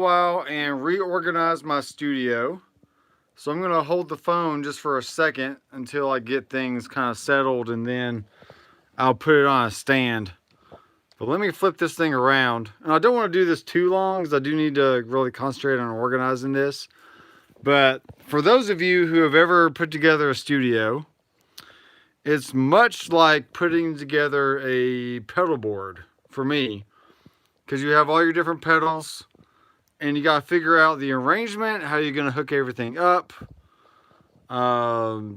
while and reorganize my studio. So I'm going to hold the phone just for a second until I get things kind of settled, and then I'll put it on a stand. But let me flip this thing around. And I don't want to do this too long because I do need to really concentrate on organizing this. But for those of you who have ever put together a studio, it's much like putting together a pedal board for me, because you have all your different pedals and you got to figure out the arrangement, how you're going to hook everything up,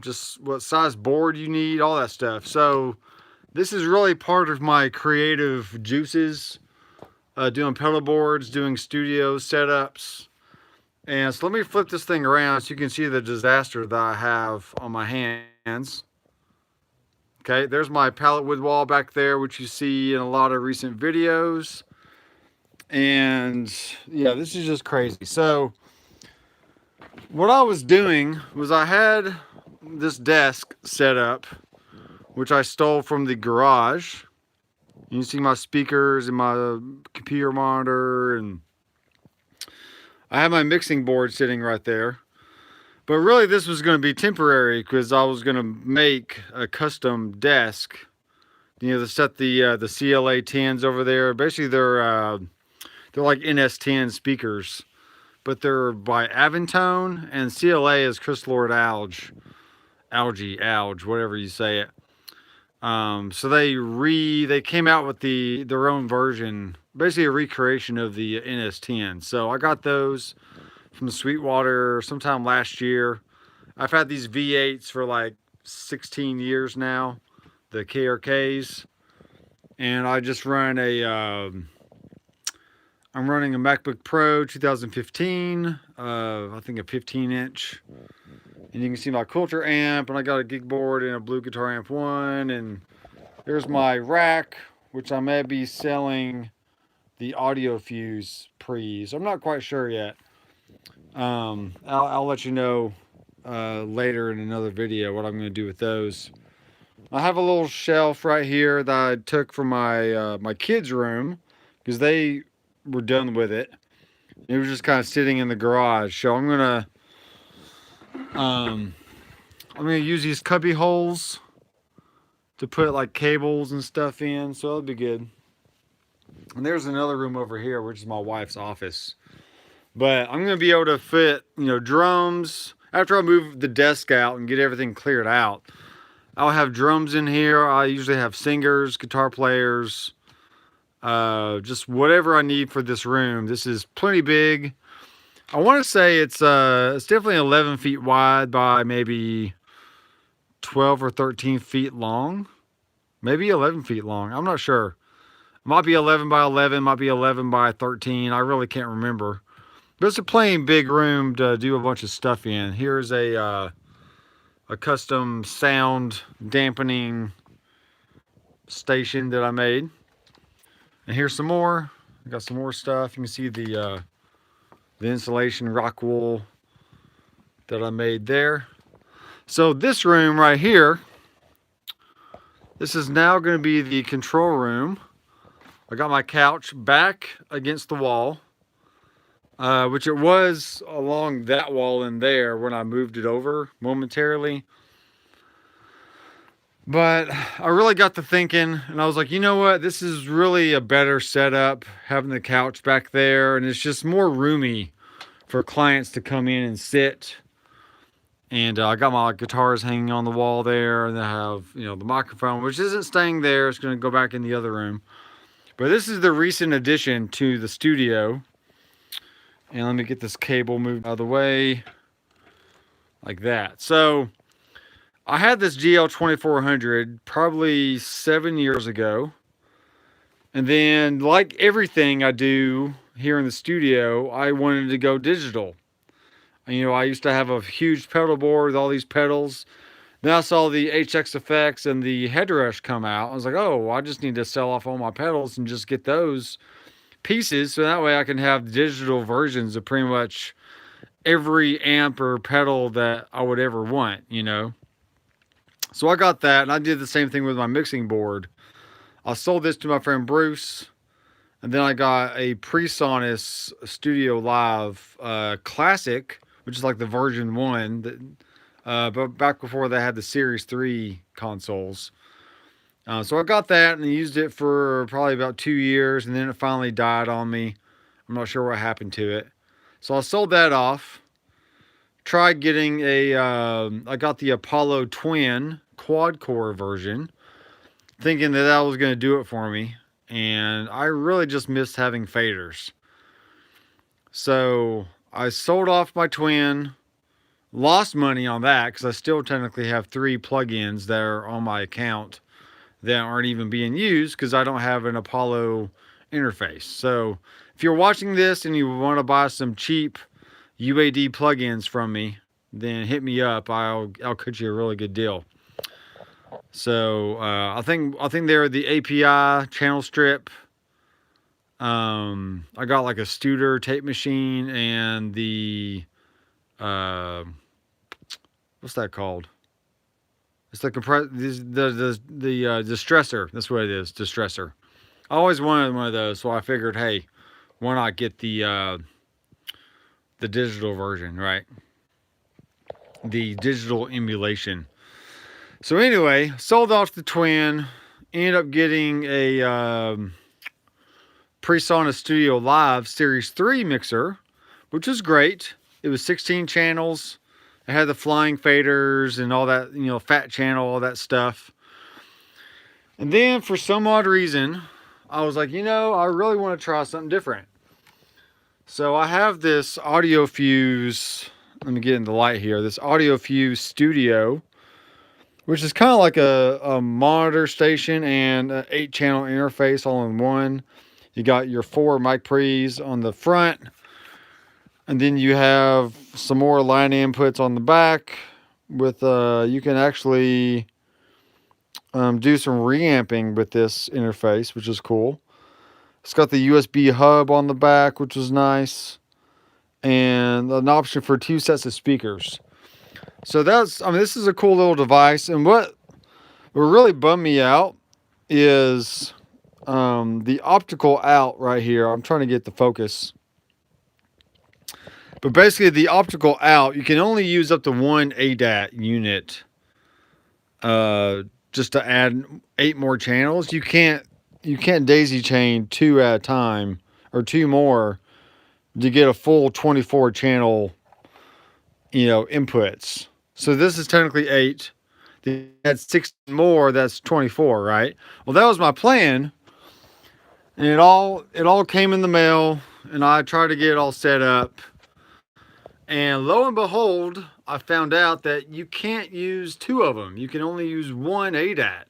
just what size board you need, all that stuff. So this is really part of my creative juices, doing pedal boards, doing studio setups. And so let me flip this thing around so you can see the disaster that I have on my hands. Okay, there's my pallet wood wall back there, which you see in a lot of recent videos. And yeah, this is just crazy. So what I was doing was I had this desk set up, which I stole from the garage. You can see my speakers and my computer monitor, and I have my mixing board sitting right there. But really this was going to be temporary because I was going to make a custom desk, you know, to set the CLA 10s over there. Basically they're like NS10 speakers, but they're by Aventone, and CLA is Crystal Lord Alge, whatever you say it. So they came out with their own version, basically a recreation of the NS10. So I got those from Sweetwater sometime last year. I've had these V8s for like 16 years now, the KRKs, and I just run I'm running a MacBook Pro 2015, I think a 15-inch. And you can see my Quilter amp, and I got a gig board and a Blue Guitar Amp 1. And there's my rack, which I may be selling the Audio Fuse pre's. I'm not quite sure yet. I'll let you know later in another video what I'm going to do with those. I have a little shelf right here that I took from my kids' room because they were done with it. It was just kind of sitting in the garage. So I'm gonna use these cubby holes to put like cables and stuff in, so it'll be good. And there's another room over here, which is my wife's office. But I'm gonna be able to fit, you know, drums. After I move the desk out and get everything cleared out, I'll have drums in here. I usually have singers, guitar players, just whatever I need for this room. This is plenty big. I want to say it's definitely 11 feet wide by maybe 12 or 13 feet long. Maybe 11 feet long. I'm not sure. It might be 11 by 11, might be 11 by 13. I really can't remember. But it's a plain big room to do a bunch of stuff in. Here's a custom sound dampening station that I made. And here's some more. I got some more stuff. You can see the insulation rock wool that I made there. So this room right here, this is now going to be the control room. I got my couch back against the wall, which it was along that wall in there when I moved it over momentarily. But I really got to thinking, and I was like, you know what? This is really a better setup, having the couch back there, and it's just more roomy for clients to come in and sit. And I got my guitars hanging on the wall there, and I have, you know, the microphone, which isn't staying there. It's going to go back in the other room. But this is the recent addition to the studio. And let me get this cable moved out of the way, like that. So I had this GL2400 probably 7 years ago. And then, like everything I do here in the studio, I wanted to go digital. You know, I used to have a huge pedal board with all these pedals. Then I saw the HX Effects and the Headrush come out. I was like, oh, I just need to sell off all my pedals and just get those pieces, so that way I can have digital versions of pretty much every amp or pedal that I would ever want, you know. So I got that, and I did the same thing with my mixing board. I sold this to my friend Bruce, And then I got a PreSonus Studio Live Classic, which is like the version 1 that but back before they had the Series 3 consoles. So I got that and used it for probably about 2 years, and then it finally died on me. I'm not sure what happened to it. So I sold that off. Tried getting I got the Apollo Twin quad core version, thinking that was going to do it for me. And I really just missed having faders. So I sold off my Twin, lost money on that because I still technically have 3 plugins that are on my account that aren't even being used because I don't have an Apollo interface. So if you're watching this and you want to buy some cheap UAD plugins from me, then hit me up. I'll cut you a really good deal. So I think they're the API channel strip. I got like a Studer tape machine and the what's that called? It's the distressor. That's what it is, distressor. I always wanted one of those, so I figured, hey, why not get the digital version, right? The digital emulation. So anyway, sold off the Twin. Ended up getting a PreSonus Studio Live Series 3 mixer, which was great. It was 16 channels. It had the flying faders and all that, fat channel, all that stuff. And then for some odd reason, I was like, I really want to try something different. So I have this Audio Fuse, let me get in the light here, this Audio Fuse Studio, which is kind of like a monitor station and an 8-channel interface all in one. You got your 4 mic pre's on the front, and then you have some more line inputs on the back with, you can actually do some reamping with this interface, which is cool. It's got the USB hub on the back, which is nice, and an option for 2 sets of speakers. So this is a cool little device. And what really bummed me out is the optical out right here. I'm trying to get the focus. But basically the optical out, you can only use up to 1 ADAT unit just to add 8 more channels. You can't daisy chain 2 at a time, or 2 more, to get a full 24 channel inputs. So this is technically 8. That's 6 more, that's 24, right? Well, that was my plan, and it all came in the mail, and I tried to get it all set up, and lo and behold, I found out that you can't use 2 of them. You can only use 1 ADAT.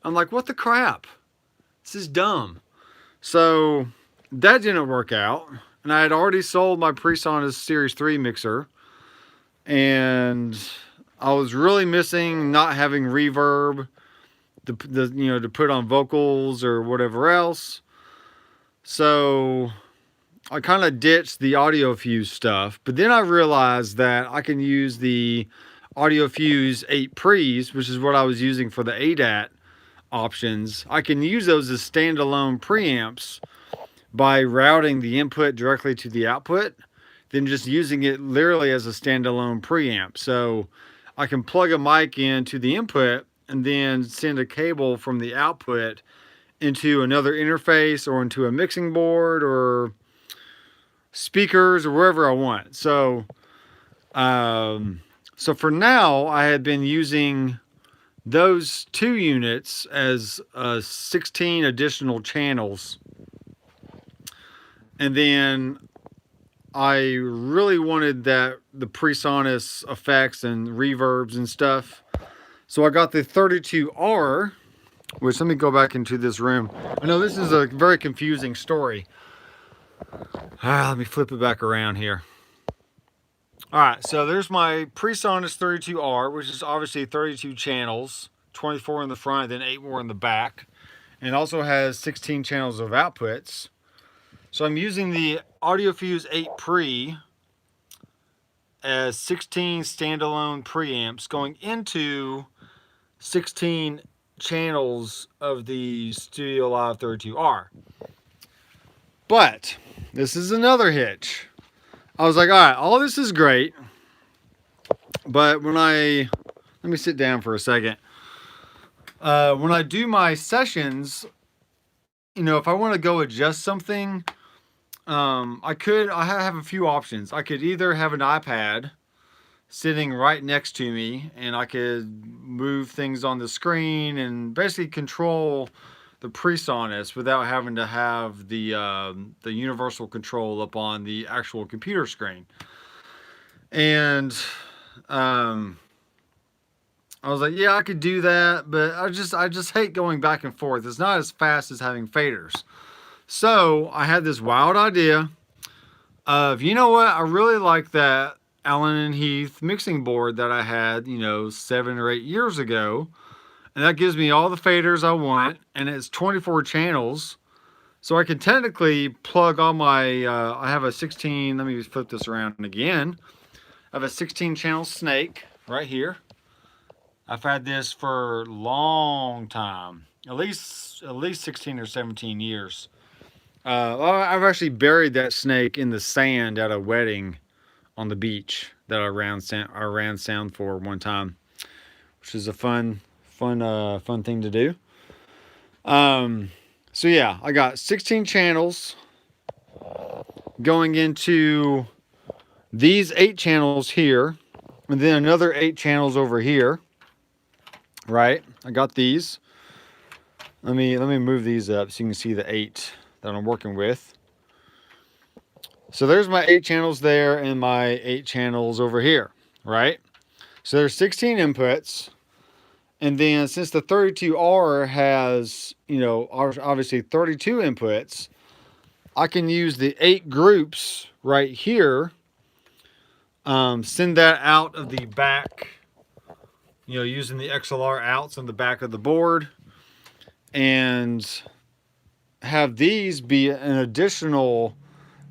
I'm like, what the crap? This is dumb. So that didn't work out, and I had already sold my PreSonus Series 3 mixer, and I was really missing not having reverb to put on vocals or whatever else. So I kind of ditched the Audio Fuse stuff, but then I realized that I can use the Audio Fuse 8 pre's, which is what I was using for the ADAT options. I can use those as standalone preamps by routing the input directly to the output, then just using it literally as a standalone preamp. So I can plug a mic into the input and then send a cable from the output into another interface or into a mixing board or speakers or wherever I want. So so for now, I had been using those 2 units as 16 additional channels. And then I really wanted the PreSonus effects and reverbs and stuff. So I got the 32R, which, let me go back into this room. I know this is a very confusing story. Let me flip it back around here. All right, so there's my PreSonus 32R, which is obviously 32 channels, 24 in the front, then 8 more in the back. And it also has 16 channels of outputs. So I'm using the Audio Fuse 8 Pre as 16 standalone preamps going into 16 channels of the Studio Live 32R. But this is another hitch. I was like, all right, all this is great, but let me sit down for a second. When I do my sessions, if I want to go adjust something, I have a few options. I could either have an iPad sitting right next to me and I could move things on the screen and basically control the PreSonus without having to have the universal control up on the actual computer screen. And I was like, yeah, I could do that, but I just hate going back and forth. It's not as fast as having faders. So I had this wild idea of, you know what, I really like that Allen and Heath mixing board that I had, 7 or 8 years ago. And that gives me all the faders I want, and it's 24 channels. So I can technically plug all my, I have a 16, let me flip this around again. I have a 16 channel snake right here. I've had this for a long time, at least 16 or 17 years. I've actually buried that snake in the sand at a wedding on the beach that I ran sound for one time, which is a fun thing to do. So yeah, I got 16 channels going into these 8 channels here, and then another 8 channels over here. Right, I got these. Let me move these up so you can see the 8 that I'm working with. So there's my 8 channels there and my 8 channels over here, right? So there's 16 inputs. And then since the 32R has, obviously 32 inputs, I can use the 8 groups right here, send that out of the back, using the XLR outs on the back of the board, and have these be an additional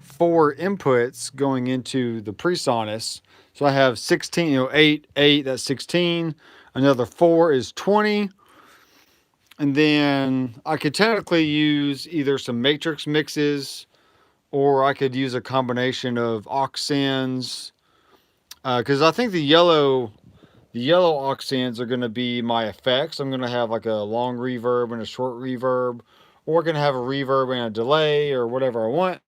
4 inputs going into the PreSonus. So I have 16, 8, that's 16. Another 4 is 20. And then I could technically use either some matrix mixes, or I could use a combination of aux sends. Because I think the yellow aux sends are going to be my effects. I'm going to have like a long reverb and a short reverb, or I'm going to have a reverb and a delay, or whatever I want.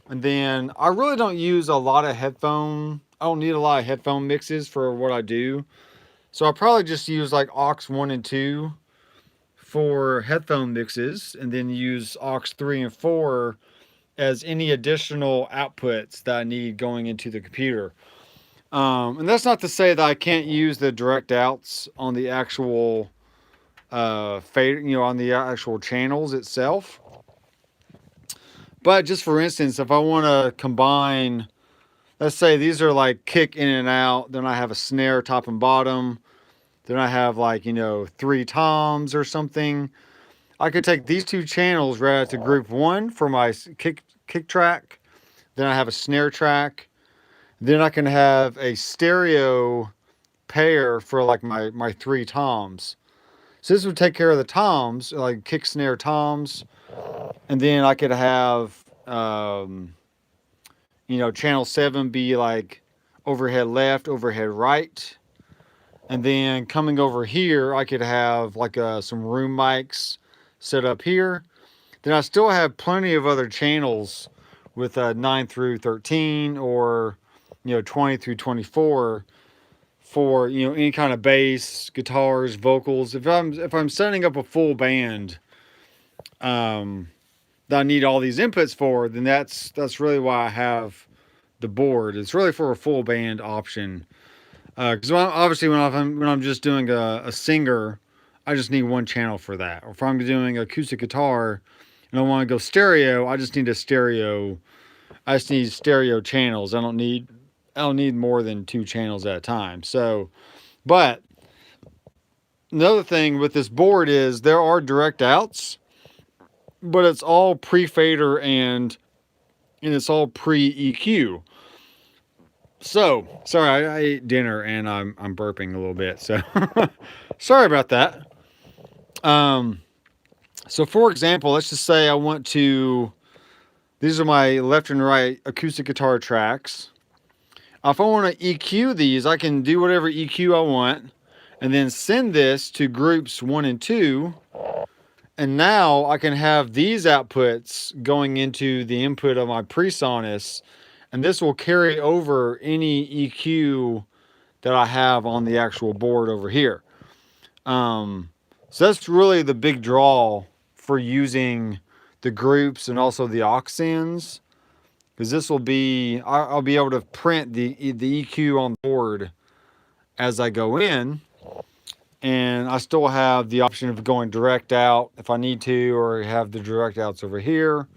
And then I really don't use a lot of I don't need a lot of headphone mixes for what I do. So I'll probably just use like aux 1 and 2 for headphone mixes, and then use aux 3 and 4 as any additional outputs that I need going into the computer. And that's not to say that I can't use the direct outs on the actual fade, on the actual channels itself. But just for instance, if I want to combine, let's say these are like kick in and out, then I have a snare top and bottom, then I have like, 3 toms or something. I could take these 2 channels right out to group 1 for my kick track. Then I have a snare track. Then I can have a stereo pair for like my 3 toms. So this would take care of the toms, like kick, snare, toms. And then I could have, channel 7 be like overhead left, overhead right. And then coming over here, I could have like some room mics set up here. Then I still have plenty of other channels with 9 through 13, or 20 through 24 for any kind of bass, guitars, vocals. If I'm setting up a full band that I need all these inputs for, then that's really why I have the board. It's really for a full band option. Because obviously when I'm just doing a singer, I just need 1 channel for that. Or if I'm doing acoustic guitar and I want to go stereo, I just need stereo channels. I don't need more than 2 channels at a time. So, but another thing with this board is there are direct outs, but it's all pre-fader and it's all pre-EQ. So, sorry, I ate dinner and I'm burping a little bit. So, sorry about that. So for example, let's just say I want to These are my left and right acoustic guitar tracks. If I want to EQ these, I can do whatever EQ I want and then send this to groups 1 and 2. And now I can have these outputs going into the input of my PreSonus, and this will carry over any EQ that I have on the actual board over here. So that's really the big draw for using the groups and also the aux ends, because this will be, I'll be able to print the EQ on the board as I go in, and I still have the option of going direct out if I need to, or have the direct outs over here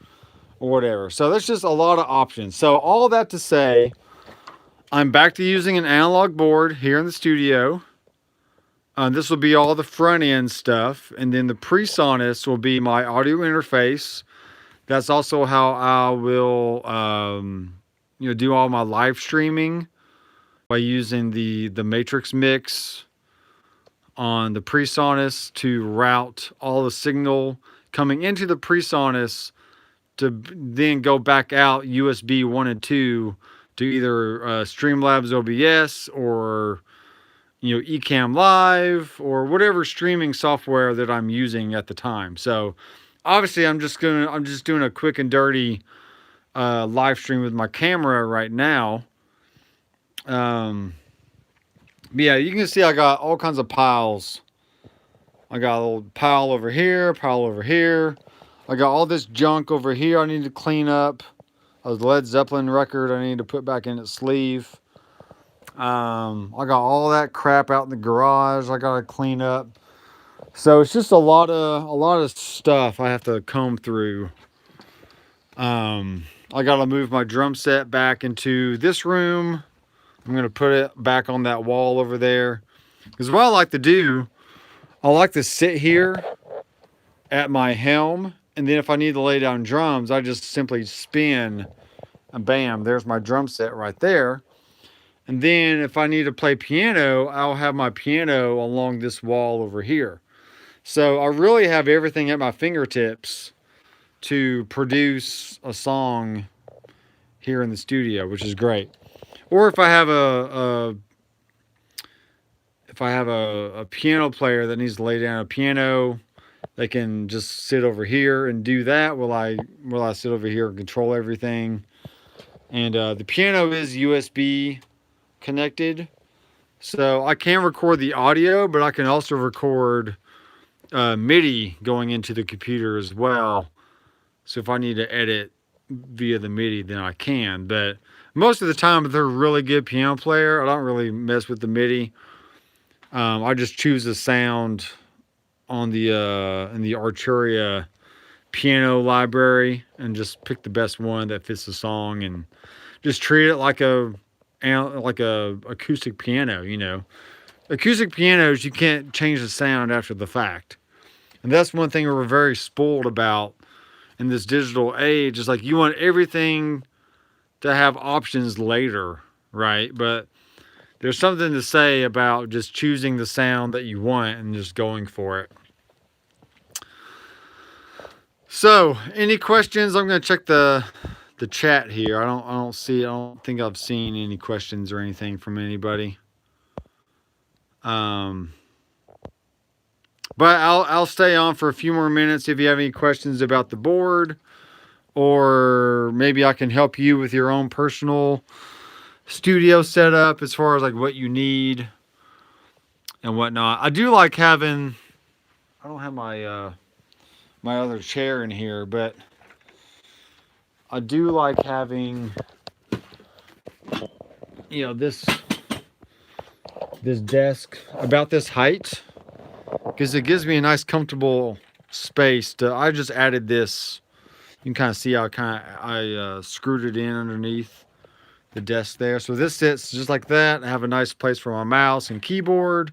or whatever. So there's just a lot of options. So all that to say, I'm back to using an analog board here in the studio. This will be all the front end stuff, and then the PreSonus will be my audio interface. That's also how I will do all my live streaming by using the Matrix mix on the PreSonus to route all the signal coming into the PreSonus to then go back out USB 1 and 2 to either Streamlabs OBS or Ecamm Live or whatever streaming software that I'm using at the time. So obviously I'm just doing a quick and dirty live stream with my camera right now. But yeah, you can see I got all kinds of piles. I got a little pile over here, pile over here. I got all this junk over here I need to clean up. A Led Zeppelin record I need to put back in its sleeve. I got all that crap out in the garage I gotta clean up. So it's just a lot of stuff I have to comb through. I gotta move my drum set back into this room. I'm gonna put it back on that wall over there. Because what I like to do, I like to sit here at my helm, and then if I need to lay down drums, I just simply spin, and bam, there's my drum set right there. And then if I need to play piano, I'll have my piano along this wall over here. So I really have everything at my fingertips to produce a song here in the studio, which is great. Or if I have a piano player that needs to lay down a piano, they can just sit over here and do that while I sit over here and control everything. And the piano is USB connected, so I can record the audio, but I can also record MIDI going into the computer as well. So if I need to edit via the MIDI, then I can. But most of the time, if they're a really good piano player, I don't really mess with the MIDI. I just choose a sound on the in the Arturia piano library and just pick the best one that fits the song and just treat it like a acoustic piano. Acoustic pianos, you can't change the sound after the fact, and that's one thing we're very spoiled about in this digital age. Is like you want everything to have options later, right? But there's something to say about just choosing the sound that you want and just going for it. So, any questions? I'm going to check the chat here. I don't think I've seen any questions or anything from anybody. But I'll stay on for a few more minutes if you have any questions about the board, or maybe I can help you with your own personal studio setup as far as like what you need and whatnot. I do like having, I don't have my my other chair in here, but I do like having this desk about this height, because it gives me a nice comfortable space to, I just added this. You can kind of see how I screwed it in underneath the desk there. So this sits just like that. I have a nice place for my mouse and keyboard.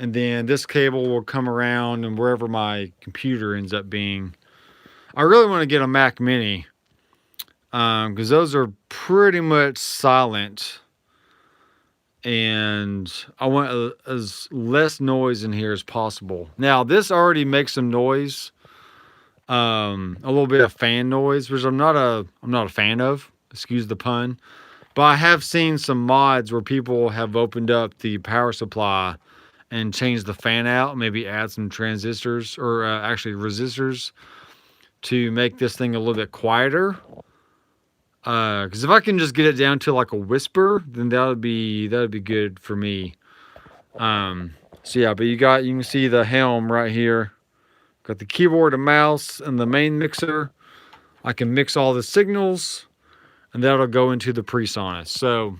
And then this cable will come around and wherever my computer ends up being. I really want to get a Mac Mini, because those are pretty much silent. And I want as less noise in here as possible. Now, this already makes some noise A little bit of fan noise, which I'm not a fan of. Excuse the pun. But I have seen some mods where people have opened up the power supply and changed the fan out, maybe add some transistors or actually resistors to make this thing a little bit quieter. Because if I can just get it down to like a whisper, then that would be good for me. So yeah, but you can see the helm right here. Got the keyboard and mouse and the main mixer. I can mix all the signals, and that'll go into the PreSonus. So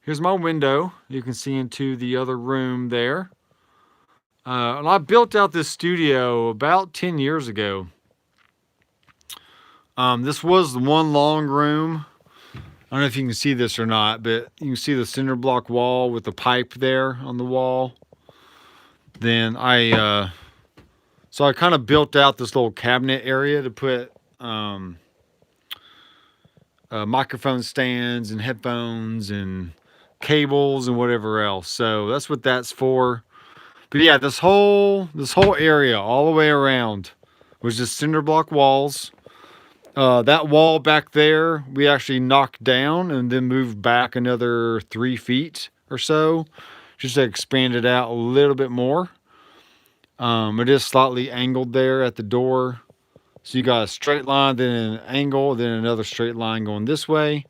here's my window. You can see into the other room there. And I built out this studio about 10 years ago. This was one long room. I don't know if you can see this or not, but you can see the cinder block wall with the pipe there on the wall. Then so I kind of built out this little cabinet area to put microphone stands and headphones and cables and whatever else. So that's what that's for. But yeah, this whole area all the way around was just cinder block walls. That wall back there, we actually knocked down and then moved back another 3 feet or so, just to expand it out a little bit more. It is slightly angled there at the door. So you got a straight line, then an angle, then another straight line going this way.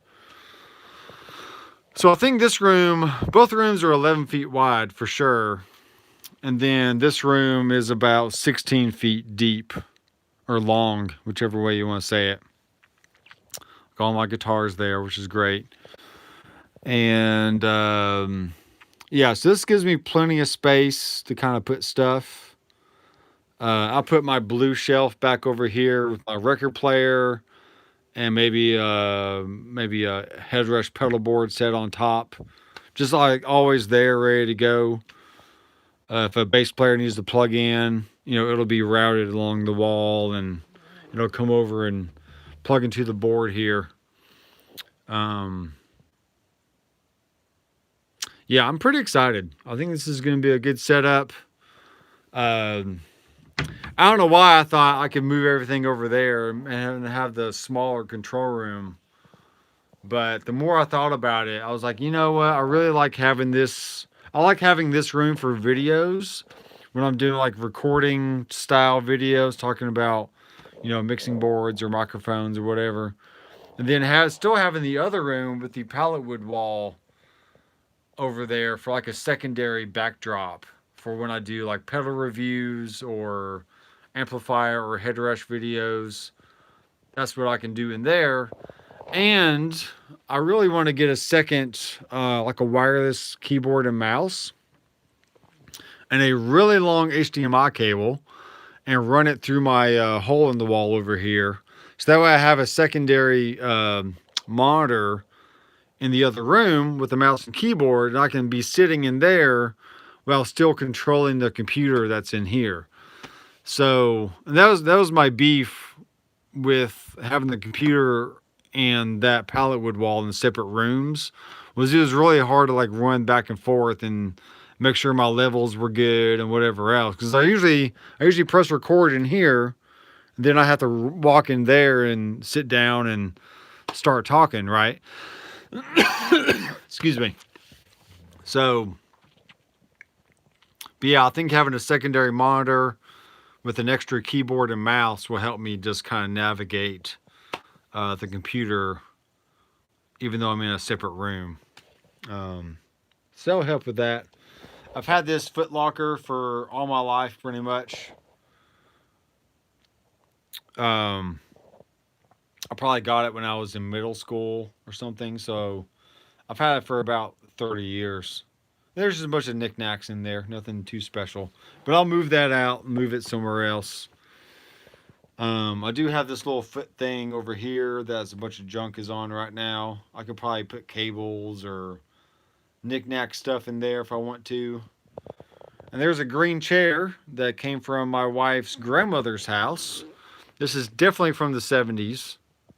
So I think both rooms are 11 feet wide for sure. And then this room is about 16 feet deep or long, whichever way you want to say it. Got all my guitars there, which is great. And yeah, so this gives me plenty of space to kind of put stuff. I'll put my blue shelf back over here with my record player and maybe a headrush pedal board set on top. Just like always there, ready to go. If a bass player needs to plug in, it'll be routed along the wall and it'll come over and plug into the board here. Yeah, I'm pretty excited. I think this is going to be a good setup. I don't know why I thought I could move everything over there and have the smaller control room. But the more I thought about it, I was like, you know what? I really like having this. I like having this room for videos when I'm doing like recording style videos, talking about, mixing boards or microphones or whatever. And then still having the other room with the pallet wood wall over there for like a secondary backdrop for when I do like pedal reviews or amplifier or headrush videos. That's what I can do in there. And I really want to get a second, like a wireless keyboard and mouse and a really long HDMI cable and run it through my hole in the wall over here. So that way I have a secondary monitor in the other room with the mouse and keyboard, and I can be sitting in there while still controlling the computer that's in here. So that was my beef with having the computer and that pallet wood wall in separate rooms. It was really hard to like run back and forth and make sure my levels were good and whatever else. Because I usually press record in here, and then I have to walk in there and sit down and start talking, right? Excuse me. So, but yeah, I think having a secondary monitor with an extra keyboard and mouse will help me just kind of navigate the computer, even though I'm in a separate room. So it'll help with that. I've had this foot locker for all my life, pretty much. I probably got it when I was in middle school or something, so I've had it for about 30 years. There's just a bunch of knickknacks in there, nothing too special. But I'll move that out, move it somewhere else. I do have this little foot thing over here that's a bunch of junk is on right now. I could probably put cables or knickknack stuff in there if I want to. And there's a green chair that came from my wife's grandmother's house. This is definitely from the 70s,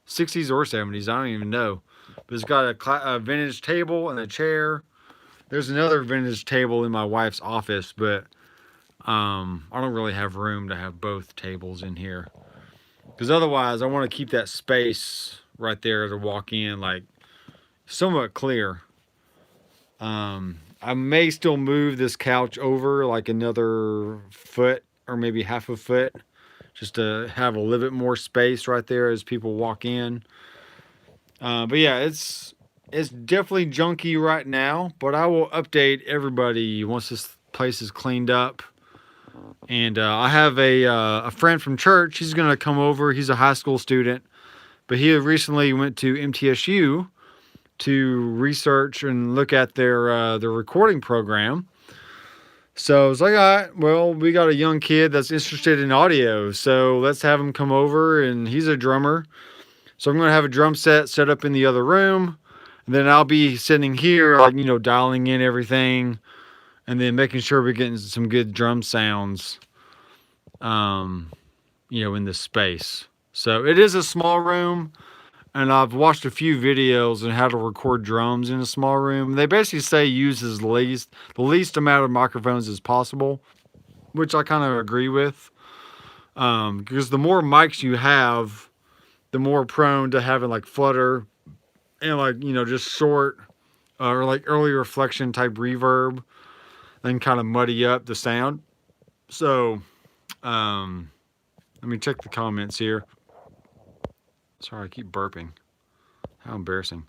60s or 70s, I don't even know. But it's got a vintage table and a chair. There's another vintage table in my wife's office, but I don't really have room to have both tables in here. Because otherwise, I want to keep that space right there to walk in, like somewhat clear. I may still move this couch over like another foot or maybe half a foot, just to have a little bit more space right there as people walk in. But yeah, it's definitely junky right now, but I will update everybody once this place is cleaned up. And I have a friend from church. He's gonna come over. He's a high school student, but he recently went to MTSU to research and look at their recording program. So it's like, all right, well, we got a young kid that's interested in audio, so let's have him come over. And he's a drummer, so I'm gonna have a drum set up in the other room, and then I'll be sitting here, like, dialing in everything, and then making sure we're getting some good drum sounds, in this space. So it is a small room. And I've watched a few videos on how to record drums in a small room. They basically say use the least amount of microphones as possible, which I kind of agree with. Because the more mics you have, the more prone to having like flutter and like, just short or like early reflection type reverb and kind of muddy up the sound. So, let me check the comments here. Sorry, I keep burping. How embarrassing.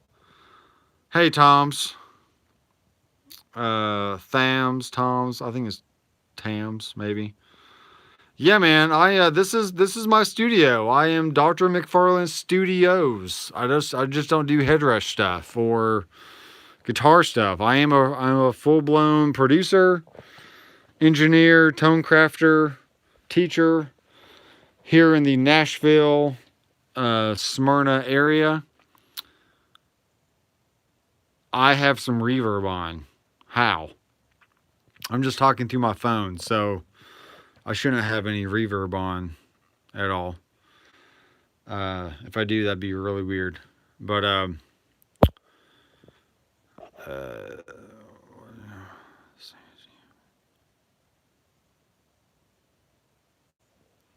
Hey, Toms. Toms. I think it's Tams, maybe. Yeah, man. This is my studio. I am Dr. Mcfarland Studios. I just don't do headrush stuff or guitar stuff. I'm a full-blown producer, engineer, tone crafter, teacher here in the Nashville, Smyrna area. I have some reverb on. How? I'm just talking through my phone, so I shouldn't have any reverb on at all. If I do, that'd be really weird. But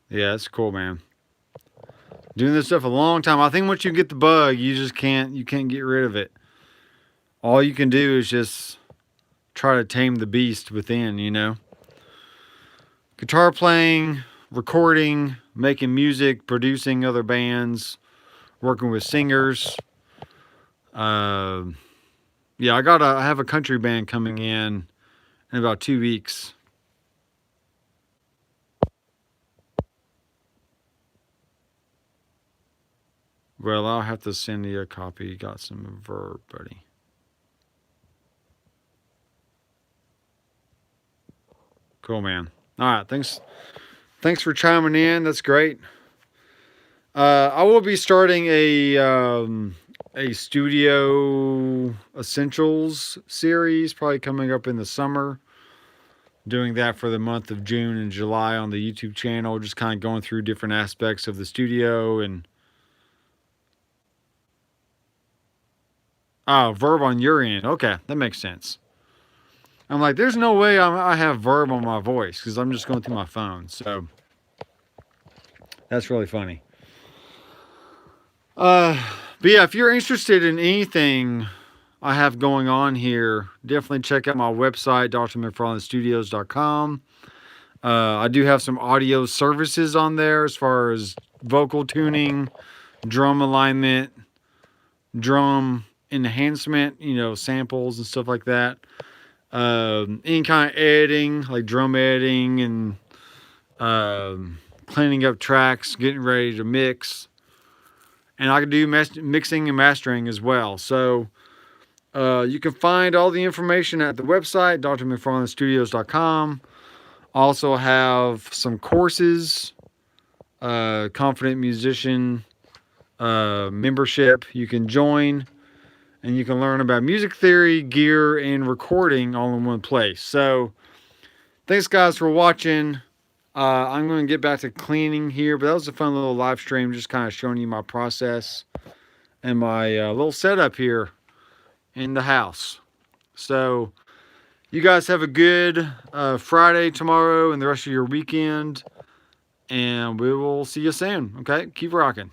yeah, it's cool, man. Doing this stuff a long time. I think once you get the bug, you can't get rid of it. All you can do is just try to tame the beast within. Guitar playing, recording, making music, producing other bands, working with singers. Yeah, I have a country band coming in about 2 weeks. Well, I'll have to send you a copy. Got some verb, buddy. Cool, man. All right, thanks for chiming in. That's great. I will be starting a studio essentials series, probably coming up in the summer. Doing that for the month of June and July on the YouTube channel, just kind of going through different aspects of the studio and verb on your end. Okay, that makes sense. I'm like, there's no way I have verb on my voice because I'm just going through my phone. So that's really funny. But yeah, if you're interested in anything I have going on here, definitely check out my website, drmcfarlandstudios.com. I do have some audio services on there as far as vocal tuning, drum alignment, drum enhancement, samples and stuff like that. Any kind of editing, like drum editing and cleaning up tracks, getting ready to mix. And I can do mixing and mastering as well. So you can find all the information at the website, drmcfarlandstudios.com. Also have some courses, Confident Musician membership you can join. And you can learn about music theory, gear, and recording all in one place. So, thanks guys for watching. I'm going to get back to cleaning here, but that was a fun little live stream, just kind of showing you my process and my little setup here in the house. So, you guys have a good Friday tomorrow and the rest of your weekend. And we will see you soon. Okay, keep rocking.